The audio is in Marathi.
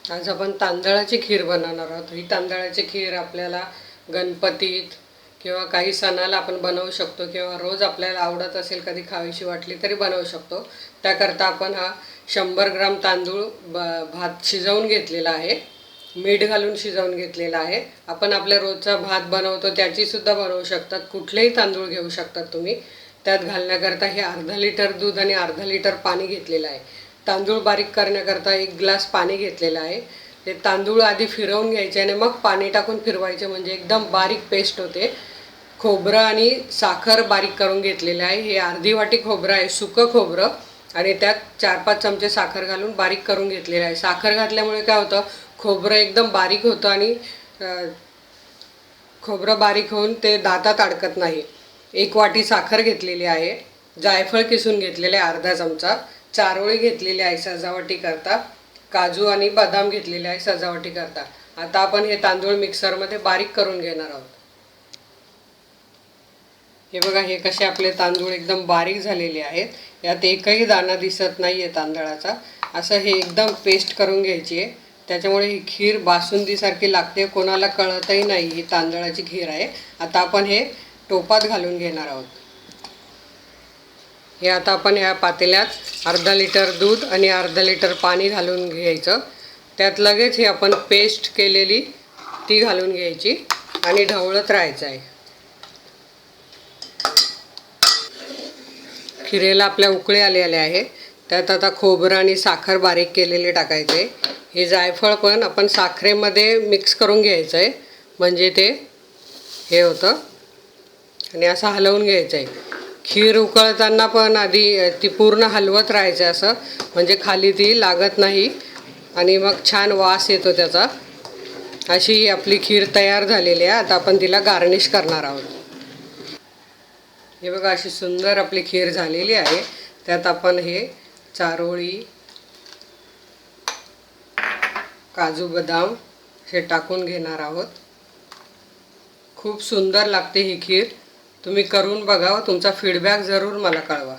आज आपण तांदळाची खीर बनवणार आहोत। ही तांदळाची खीर आपल्याला गणपतीत किंवा काही सणाला आपण बनवू शकतो किंवा रोज आपल्याला आवडत असेल कधी खावीशी वाटली तरी बनवू शकतो। त्याकरता आपण हा 100 ग्राम तांदूळ भात शिजवून घेतलेला आहे, मीठ घालून शिजवून घेतलेला आहे। आपण आपल्या रोजचा भात बनवतो त्याची सुद्धा बनवू शकतात, कुठलेही तांदूळ घेऊ शकतात तुम्ही। त्यात घालण्याकरता हे अर्धा लिटर दूध आणि अर्धा लिटर पाणी घेतलेलं आहे। तांदूळ बारीक करण्याकरता 1 ग्लास पाणी घेतलेलं आहे। ते तांदूळ आधी फिरवून घ्यायचे आणि मग पाणी टाकून फिरवायचे, म्हणजे एकदम बारीक पेस्ट होते। खोबरं आणि साखर बारीक करून घेतलेलं आहे। हे अर्धी वाटी खोबरं आहे, सुकं खोबरं, आणि त्यात 4-5 चमचे साखर घालून बारीक करून घेतलेलं आहे। साखर घातल्यामुळे काय होतं, खोबरं एकदम बारीक होतं आणि खोबरं बारीक होऊन ते दातात अडकत नाही। 1 वाटी साखर घेतलेली आहे, जायफळ किसून घेतलेले अर्धा चमचा, चारोळी घेतलेली आहे सजावटी करता, काजू आणि बदाम घेतलेले आहे सजावटी करता। आता आपण हे तांदूळ मिक्सरमध्ये बारीक करून घेणार आहोत। हे बघा, हे कसे आपले तांदूळ एकदम बारीक झालेले आहेत, यात एकही दाणा दिसत नाही आहे तांदळाचा। असं हे एकदम पेस्ट करून घ्यायची आहे, त्याच्यामुळे ही खीर बासुंदीसारखी लागते, कोणाला कळतही नाही ही तांदळाची खीर आहे। आता आपण हे टोपात घालून घेणार आहोत। हे आता आपण या पातेल्यात अर्धा लिटर दूध आणि अर्धा लिटर पाणी घालून घ्यायचं। त्यात लगेच हे आपण पेस्ट केलेली ती घालून घ्यायची आणि ढवळत राहायचं आहे। खिरेला आपल्या उकळे आलेले आहे, त्यात आता खोबरं आणि साखर बारीक केलेले टाकायचे। हे जायफळ पण आपण साखरेमध्ये मिक्स करून घ्यायचं आहे, म्हणजे ते हे होतं, आणि असं हलवून घ्यायचं आहे। खीर उकळताना पण आधी ती पूर्ण हलवत राहायचं असं, म्हणजे खाली ती लागत नाही आणि मग छान वास येतो त्याचा। अशी आपली खीर तयार झालेली आहे। आता आपण तिला गार्निश करणार आहोत। हे बघा, अशी सुंदर आपली खीर झालेली आहे। त्यात आपण हे चारोळी, काजू बदाम हे टाकून घेणार आहोत। खूप सुंदर लागते ही खीर, तुम्ही करून बघा, तुमचा फीडबॅक जरूर मला कळवा।